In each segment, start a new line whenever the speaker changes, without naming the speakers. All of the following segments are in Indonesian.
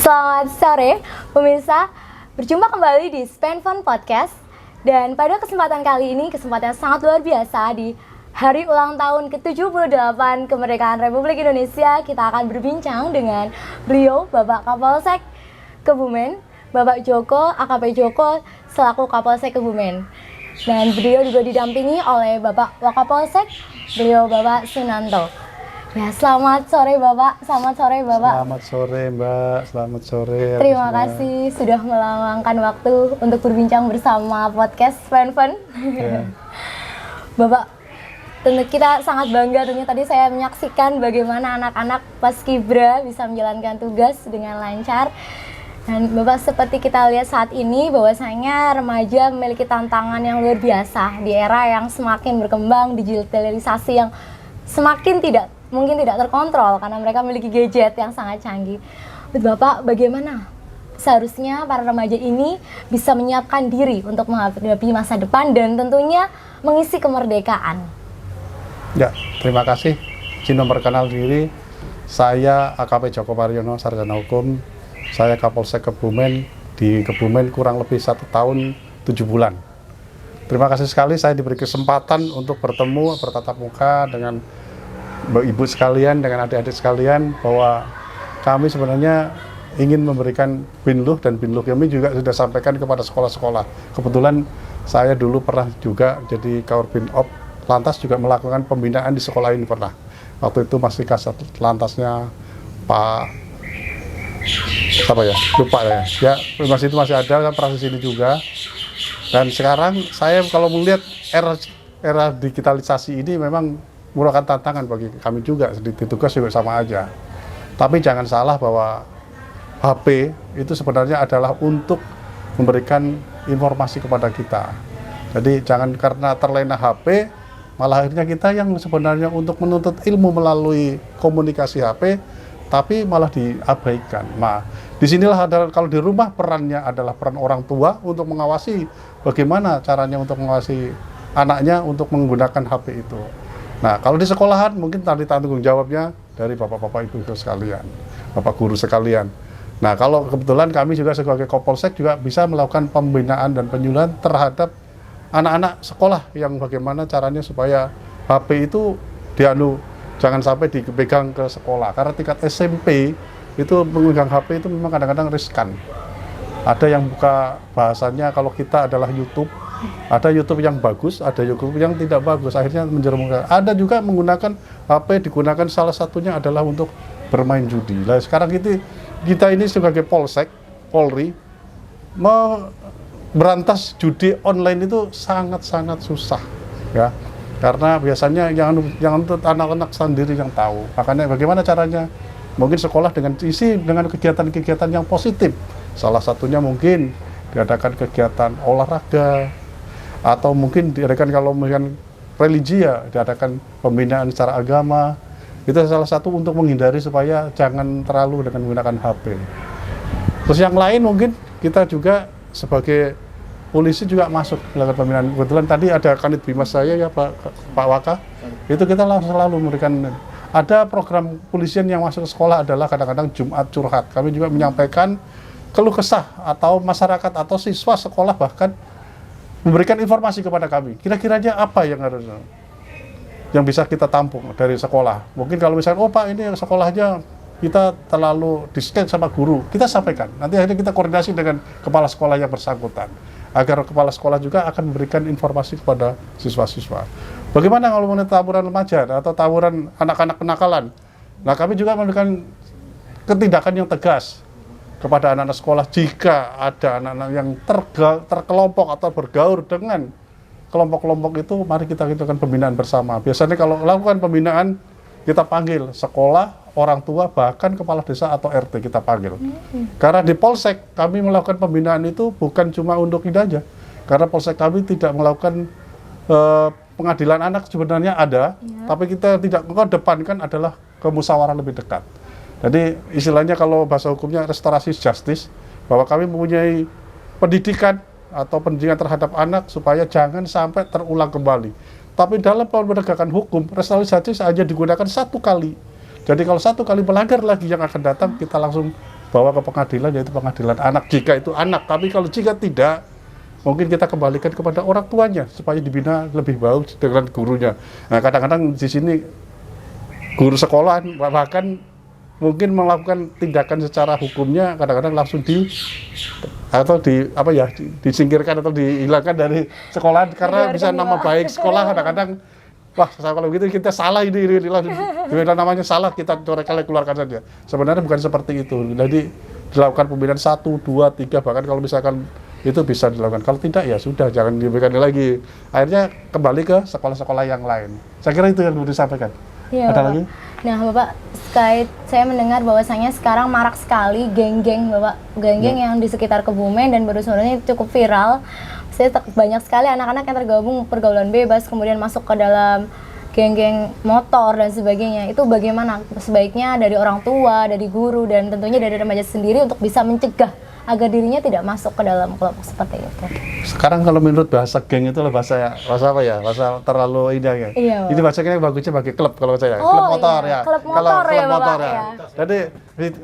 Selamat sore, pemirsa. Berjumpa kembali di Spend Fun Podcast. Dan pada kesempatan kali ini, kesempatan sangat luar biasa di hari ulang tahun ke-78 kemerdekaan Republik Indonesia. Kita akan berbincang dengan beliau, Bapak Kapolsek Kebumen, Bapak Joko, AKP Joko, selaku Kapolsek Kebumen. Dan beliau juga didampingi oleh Bapak Wakapolsek, beliau Bapak Sunanto. Ya, selamat sore Bapak, selamat sore Bapak.
Selamat sore Mbak, selamat sore.
Terima kasih sudah meluangkan waktu untuk berbincang bersama podcast Spend Fun.
Ya.
Bapak, tentu kita sangat bangga tentunya tadi saya menyaksikan bagaimana anak-anak Paskibra bisa menjalankan tugas dengan lancar. Dan Bapak, seperti kita lihat saat ini bahwasanya remaja memiliki tantangan yang luar biasa di era yang semakin berkembang, digitalisasi yang semakin mungkin tidak terkontrol karena mereka memiliki gadget yang sangat canggih. Bapak, bagaimana seharusnya para remaja ini bisa menyiapkan diri untuk menghadapi masa depan dan tentunya mengisi kemerdekaan?
Ya, terima kasih. Izin memperkenalkan diri, saya AKP Joko Mariono, Sarjana Hukum. Saya Kapolsek Kebumen, di Kebumen kurang lebih 1 tahun 7 bulan. Terima kasih sekali saya diberi kesempatan untuk bertemu, bertatap muka dengan ibu sekalian, dengan adik-adik sekalian, bahwa kami sebenarnya ingin memberikan binluh, dan binluh kami juga sudah sampaikan kepada sekolah-sekolah. Kebetulan saya dulu pernah juga jadi Kaurbinop lantas juga melakukan pembinaan di sekolah ini pernah. Waktu itu masih kasat lantasnya Pak lupa ya, masih itu masih ada, kan pernah di sini juga. Dan sekarang saya kalau melihat era digitalisasi ini memang merupakan tantangan bagi kami juga, di tugas juga sama aja. Tapi jangan salah bahwa HP itu sebenarnya adalah untuk memberikan informasi kepada kita. Jadi jangan karena terlena HP, malah akhirnya kita yang sebenarnya untuk menuntut ilmu melalui komunikasi HP, tapi malah diabaikan. Nah, disinilah adalah kalau di rumah perannya adalah peran orang tua untuk mengawasi bagaimana caranya untuk mengawasi anaknya untuk menggunakan HP itu. Nah, kalau di sekolahan mungkin tanggung jawabnya dari bapak-bapak ibu-ibu sekalian, bapak guru sekalian. Nah, kalau kebetulan kami juga sebagai Kapolsek juga bisa melakukan pembinaan dan penyuluhan terhadap anak-anak sekolah yang bagaimana caranya supaya HP itu jangan sampai dipegang ke sekolah. Karena tingkat SMP itu memegang HP itu memang kadang-kadang riskan. Ada yang buka bahasanya kalau kita adalah YouTube, ada YouTube yang bagus, ada YouTube yang tidak bagus, akhirnya menjerumuskan. Ada juga menggunakan HP, digunakan salah satunya adalah untuk bermain judi. Nah, sekarang kita ini sebagai Polsek, Polri, berantas judi online itu sangat-sangat susah, ya. Karena biasanya yang untuk anak-anak sendiri yang tahu. Makanya bagaimana caranya? Mungkin sekolah dengan kegiatan-kegiatan yang positif. Salah satunya mungkin diadakan kegiatan olahraga, atau mungkin diadakan kalau mungkin religi ya, diadakan pembinaan secara agama. Itu salah satu untuk menghindari supaya jangan terlalu dengan menggunakan HP. Terus yang lain mungkin kita juga sebagai polisi juga masuk melakukan pembinaan. Kebetulan tadi ada Kanit Bimas saya ya Pak Waka, itu kita selalu memberikan. Ada program polisian yang masuk ke sekolah adalah kadang-kadang Jumat curhat. Kami juga menyampaikan keluh kesah atau masyarakat atau siswa sekolah bahkan memberikan informasi kepada kami. Kira-kiranya apa yang bisa kita tampung dari sekolah. Mungkin kalau misalnya, oh Pak ini sekolahnya kita terlalu disken sama guru, kita sampaikan. Nanti akhirnya kita koordinasi dengan kepala sekolah yang bersangkutan, agar kepala sekolah juga akan memberikan informasi kepada siswa-siswa. Bagaimana kalau mengenai tawuran remaja atau tawuran anak-anak kenakalan? Nah, kami juga memberikan ketindakan yang tegas kepada anak-anak sekolah jika ada anak-anak yang terkelompok atau bergaul dengan kelompok-kelompok itu, mari kita lakukan pembinaan bersama. Biasanya kalau lakukan pembinaan, kita panggil sekolah, orang tua, bahkan kepala desa atau RT kita panggil. Karena di Polsek kami melakukan pembinaan itu bukan cuma untuk ini aja. Karena Polsek kami tidak melakukan pengadilan anak, sebenarnya ada, tapi kita tidak mengedepankan adalah kemusyawaratan lebih dekat. Jadi istilahnya kalau bahasa hukumnya restorasi justice, bahwa kami mempunyai pendidikan atau pendidikan terhadap anak supaya jangan sampai terulang kembali. Tapi dalam penegakan hukum, restorasi justice saja digunakan 1 kali. Jadi kalau 1 kali melanggar lagi yang akan datang, kita langsung bawa ke pengadilan, yaitu pengadilan anak jika itu anak. Tapi kalau jika tidak, mungkin kita kembalikan kepada orang tuanya supaya dibina lebih baik dengan gurunya. Nah, kadang-kadang di sini guru sekolah bahkan mungkin melakukan tindakan secara hukumnya kadang-kadang langsung disingkirkan atau dihilangkan dari sekolah karena bisa nama baik sekolah. Kadang-kadang wah, kalau gitu kita salah ini langsung namanya salah, kita keluarkan saja. Sebenarnya bukan seperti itu. Jadi dilakukan pembinaan 1, 2, 3, bahkan kalau misalkan itu bisa dilakukan. Kalau tidak ya sudah, jangan diberikan lagi. Akhirnya kembali ke sekolah-sekolah yang lain. Saya kira itu yang perlu disampaikan.
Iya,
Ada
Bapak.
lagi?
Nah, Bapak, terkait saya mendengar bahwasanya sekarang marak sekali geng-geng, Bapak. Geng-geng yang di sekitar Kebumen dan baru-baru ini cukup viral. Banyak sekali anak-anak yang tergabung pergaulan bebas, kemudian masuk ke dalam geng-geng motor dan sebagainya. Itu bagaimana sebaiknya dari orang tua, dari guru, dan tentunya dari remaja sendiri untuk bisa mencegah agar dirinya tidak masuk ke dalam kelompok seperti itu.
Sekarang kalau menurut bahasa geng itu bahasa apa ya? Bahasa terlalu ini ya.
Iya,
ini bahasanya bagusnya bagi klub kalau saya.
Oh,
klub motor
iya.
ya.
Klub motor
Kalau
ya,
klub motor
Bapak,
ya.
ya.
Jadi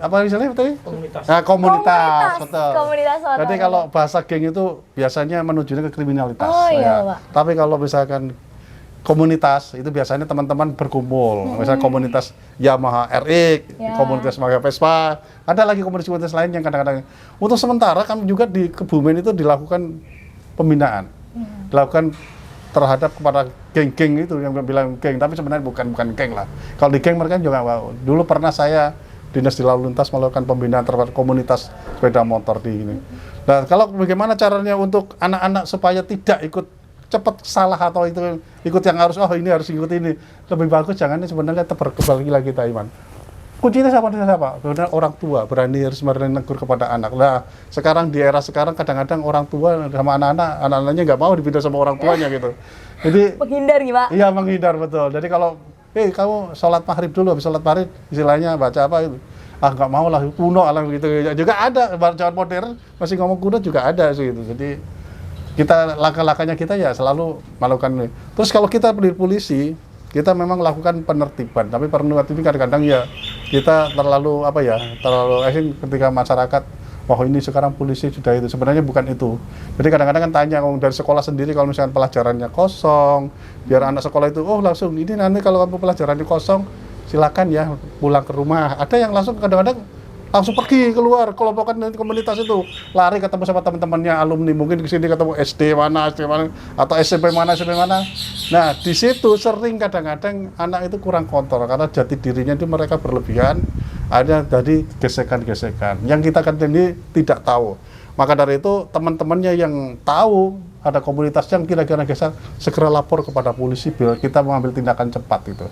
apa misalnya tadi?
Komunitas.
Nah, komunitas, betul.
Komunitas motor.
Jadi kalau bahasa geng itu biasanya menunjuknya ke kriminalitas.
Oh, iya,
ya.
Pak.
Tapi kalau misalkan komunitas itu biasanya teman-teman berkumpul, misalnya komunitas Yamaha RX,
Ya.
komunitas Yamaha Vespa, ada lagi komunitas lain yang kadang-kadang. Untuk sementara kami juga di Kebumen itu dilakukan pembinaan, dilakukan terhadap kepada geng-geng itu yang bilang geng, tapi sebenarnya bukan geng lah. Kalau di geng mereka juga wow. Dulu pernah saya dinas di lalu lintas melakukan pembinaan terhadap komunitas sepeda motor di ini. Nah, kalau bagaimana caranya untuk anak-anak supaya tidak ikut cepat salah atau itu ikut yang harus ini harus ikut ini, lebih bagus jangan sebenarnya kembali lagi kita Iman. Kuncinya siapa? Benar orang tua berani harus menegur kepada anak. Nah, sekarang di era sekarang kadang-kadang orang tua sama anak-anaknya nggak mau dipindah sama orang tuanya gitu. Jadi
menghindar nih, Pak.
Iya, menghindar betul. Jadi kalau kamu sholat maghrib dulu, habis sholat maghrib istilahnya baca apa itu? Ah, nggak mau lah, kuno lah gitu. Juga ada bacaan modern masih ngomong kuno juga ada sih gitu. Jadi kita langkah-langkahnya kita ya selalu melakukan ini. Terus kalau kita di polisi, kita memang lakukan penertiban, tapi penertiban kadang-kadang ya kita terlalu ketika masyarakat, wah ini sekarang polisi sudah itu, sebenarnya bukan itu. Jadi kadang-kadang kan tanya dari sekolah sendiri kalau misalkan pelajarannya kosong, biar anak sekolah itu langsung ini nanti kalau kamu pelajarannya kosong silakan ya pulang ke rumah. Ada yang langsung kadang-kadang langsung pergi keluar kelompokan dari komunitas itu, lari ketemu sama teman-temannya alumni, mungkin ke sini ketemu SD mana atau SMP mana. Nah, di situ sering kadang-kadang anak itu kurang kontrol karena jati dirinya itu mereka berlebihan, ada tadi gesekan-gesekan yang kita kan ini tidak tahu. Maka dari itu teman-temannya yang tahu ada komunitas yang kira-kira gesek, segera lapor kepada polisi biar kita mengambil tindakan cepat itu.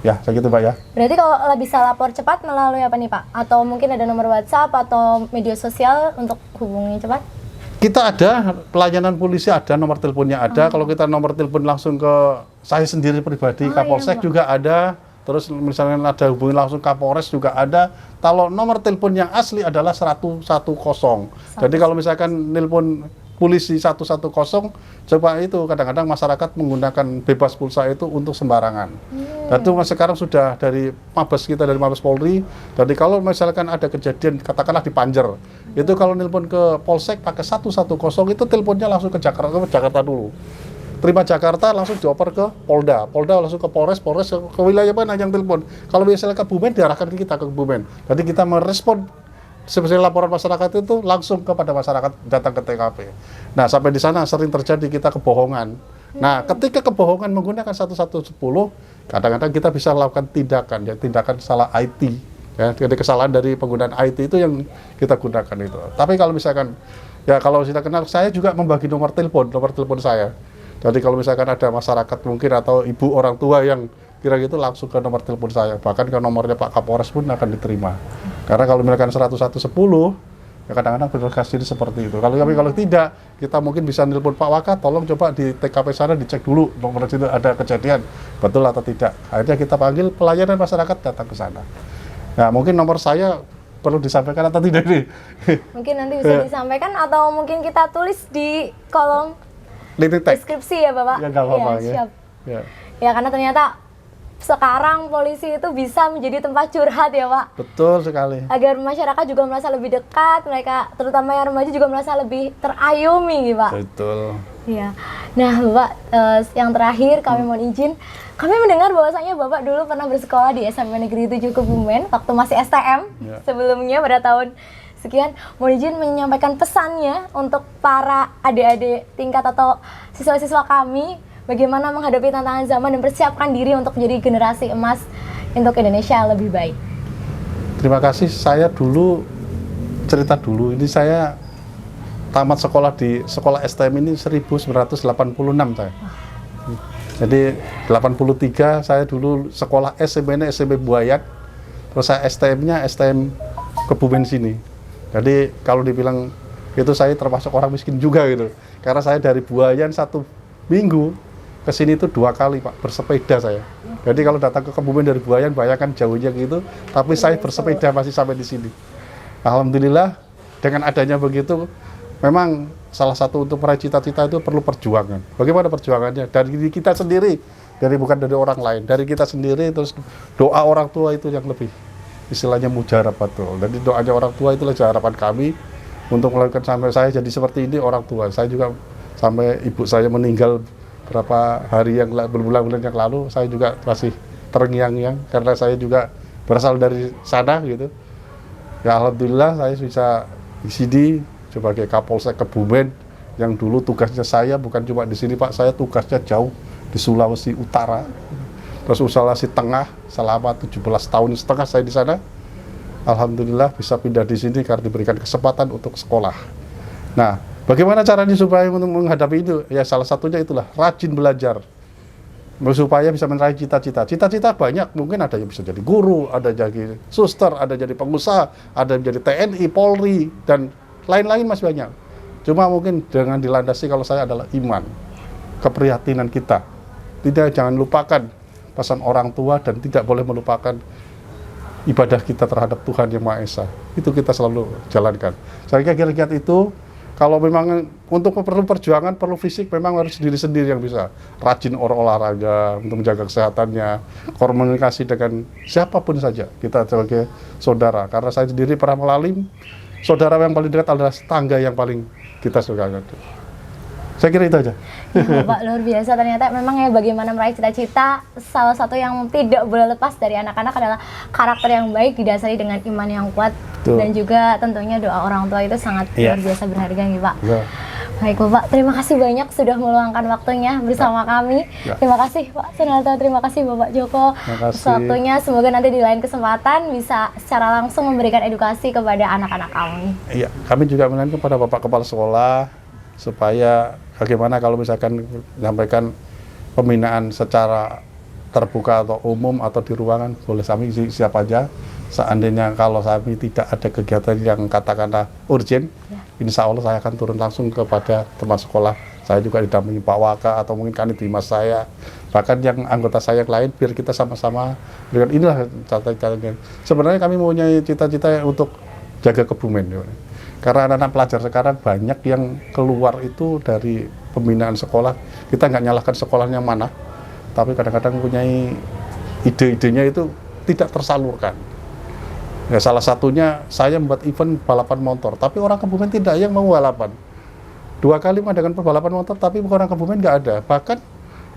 Ya, segitu Pak ya.
Berarti kalau bisa lapor cepat melalui apa nih Pak? Atau mungkin ada nomor WhatsApp atau media sosial untuk hubungi cepat?
Kita ada, pelayanan polisi ada, nomor teleponnya ada. Kalau kita nomor telepon langsung ke saya sendiri pribadi, Kapolsek
iya,
juga ada. Terus misalnya ada hubungi langsung Kapolres juga ada. Kalau nomor telepon yang asli adalah 110. Jadi kalau misalkan telepon polisi 110, coba itu kadang-kadang masyarakat menggunakan bebas pulsa itu untuk sembarangan. Dan itu sekarang sudah dari Mabes kita, dari Mabes Polri. Jadi kalau misalkan ada kejadian katakanlah di Panjer, itu kalau nelpon ke Polsek pakai 110 itu teleponnya langsung ke Jakarta dulu. Terima Jakarta langsung dioper ke Polda langsung ke Polres ke wilayah mana yang telepon. Kalau misalnya ke Kebumen diarahkan ke kita ke Kebumen. Jadi kita merespon sebesar laporan masyarakat itu langsung kepada masyarakat datang ke TKP. Nah, sampai di sana sering terjadi kita kebohongan. Nah, ketika kebohongan menggunakan 110, kadang-kadang kita bisa lakukan tindakan salah IT. Ya, jadi kesalahan dari penggunaan IT itu yang kita gunakan itu. Tapi kalau misalkan, ya kalau kita kenal, saya juga membagi nomor telepon saya. Jadi kalau misalkan ada masyarakat mungkin atau ibu orang tua yang kira gitu langsung ke nomor telepon saya, bahkan ke nomornya Pak Kapolres pun akan diterima. Karena kalau misalkan 110, ya kadang-kadang berkasih seperti itu. Kalau tidak, kita mungkin bisa nelpon Pak Waka, tolong coba di TKP sana dicek dulu nomor itu ada kejadian, betul atau tidak. Akhirnya kita panggil pelayanan masyarakat datang ke sana. Nah, mungkin nomor saya perlu disampaikan atau tidak nih?
Mungkin nanti bisa disampaikan atau mungkin kita tulis di kolom deskripsi ya Bapak?
Ya nggak apa-apa ya.
Siap.
Ya.
Ya karena ternyata sekarang polisi itu bisa menjadi tempat curhat ya Pak.
Betul sekali.
Agar masyarakat juga merasa lebih dekat, mereka terutama yang remaja juga merasa lebih terayomi gitu Pak.
Betul.
Iya. Nah Bapak, yang terakhir kami mohon izin, kami mendengar bahwasanya Bapak dulu pernah bersekolah di SMP Negeri 7 Kebumen waktu masih STM.
Ya.
Sebelumnya pada tahun sekian, mohon izin menyampaikan pesannya untuk para adik-adik tingkat atau siswa-siswa kami bagaimana menghadapi tantangan zaman dan persiapkan diri untuk menjadi generasi emas untuk Indonesia lebih baik.
Terima kasih. Saya dulu cerita dulu. Ini saya tamat sekolah di sekolah STM ini 1986 saya. Jadi 83 saya dulu sekolah SMP-nya SMP Buayan. Terus saya STM-nya STM Kebumen sini. Jadi kalau dibilang itu saya termasuk orang miskin juga gitu. Karena saya dari Buayan 1 minggu ke sini itu 2 kali Pak bersepeda saya. Jadi kalau datang ke Kebumen dari Buayan bayangkan jauhnya gitu, tapi saya bersepeda masih sampai di sini. Alhamdulillah dengan adanya begitu, memang salah satu untuk meraih cita-cita itu perlu perjuangan. Bagaimana perjuangannya? Dari diri kita sendiri, bukan dari orang lain, dari kita sendiri. Terus doa orang tua itu yang lebih istilahnya mujarab betul. Jadi doanya orang tua itulah harapan kami untuk melakukan sampai saya jadi seperti ini orang tua. Saya juga sampai ibu saya meninggal berapa hari yang berbulan-bulan yang lalu, saya juga masih terngiang-ngiang karena saya juga berasal dari sana gitu. Ya alhamdulillah saya bisa di sini sebagai Kapolsek Kebumen yang dulu tugasnya saya bukan cuma di sini Pak, saya tugasnya jauh di Sulawesi Utara. Terus Sulawesi Tengah selama 17,5 tahun saya di sana. Alhamdulillah bisa pindah di sini karena diberikan kesempatan untuk sekolah. Nah, bagaimana caranya supaya untuk menghadapi itu? Ya salah satunya itulah rajin belajar. Supaya bisa meraih cita-cita. Cita-cita banyak, mungkin ada yang bisa jadi guru, ada jadi suster, ada jadi pengusaha, ada yang jadi TNI, Polri, dan lain-lain masih banyak. Cuma mungkin dengan dilandasi kalau saya adalah iman, keprihatinan kita. Jangan lupakan pesan orang tua dan tidak boleh melupakan ibadah kita terhadap Tuhan Yang Maha Esa. Itu kita selalu jalankan. Saya kira-kira itu, kalau memang untuk perlu perjuangan, perlu fisik, memang harus diri sendiri yang bisa. Rajin olahraga untuk menjaga kesehatannya, komunikasi dengan siapapun saja, kita sebagai saudara. Karena saya sendiri pernah melalui saudara yang paling dekat adalah tetangga yang paling kita suka. Saya kira itu aja.
Ya, Bapak luar biasa, ternyata memang ya bagaimana meraih cita-cita, salah satu yang tidak boleh lepas dari anak-anak adalah karakter yang baik didasari dengan iman yang kuat.
Betul.
Dan juga tentunya doa orang tua itu sangat luar biasa berharga nih Pak.
Ya.
Baik Bapak, terima kasih banyak sudah meluangkan waktunya bersama kami.
Ya.
Terima kasih Pak Sunarto, terima kasih Bapak Joko atas waktunya. Semoga nanti di lain kesempatan bisa secara langsung memberikan edukasi kepada anak-anak kami.
Iya, kami juga menarik kepada Bapak Kepala Sekolah supaya bagaimana kalau misalkan menyampaikan pembinaan secara terbuka atau umum atau di ruangan, boleh kami siapa aja. Seandainya kalau kami tidak ada kegiatan yang katakanlah urgent, insya Allah saya akan turun langsung kepada teman sekolah. Saya juga didampingi Pak Waka atau mungkin Kanit Dimas saya, bahkan yang anggota saya yang lain, biar kita sama-sama berikan inilah catatan. Sebenarnya kami mempunyai cita-cita untuk jaga Kebumen. Karena anak-anak pelajar sekarang banyak yang keluar itu dari pembinaan sekolah. Kita nggak nyalahkan sekolahnya mana, tapi kadang-kadang mempunyai ide-idenya itu tidak tersalurkan. Ya, salah satunya saya membuat event balapan motor, tapi orang Kebumen tidak yang mau balapan. 2 kali mengadakan balapan motor, tapi orang Kebumen nggak ada. Bahkan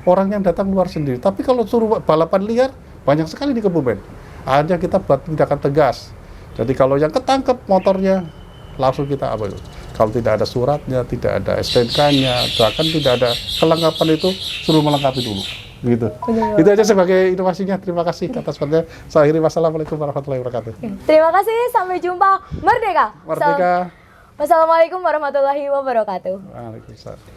orang yang datang luar sendiri. Tapi kalau suruh balapan liar, banyak sekali di Kebumen. Akhirnya kita buat tindakan tegas. Jadi kalau yang ketangkep motornya, langsung kita apa itu? Kalau tidak ada suratnya, tidak ada STNK-nya, bahkan tidak ada kelengkapan itu, suruh melengkapi dulu. Gitu. Benar. Itu aja sebagai inovasinya. Terima kasih atas perhatiannya. Saya akhiri, wassalamualaikum warahmatullahi wabarakatuh.
Terima kasih, sampai jumpa. Merdeka.
Merdeka.
Wassalamualaikum warahmatullahi wabarakatuh.
Waalaikumsalam.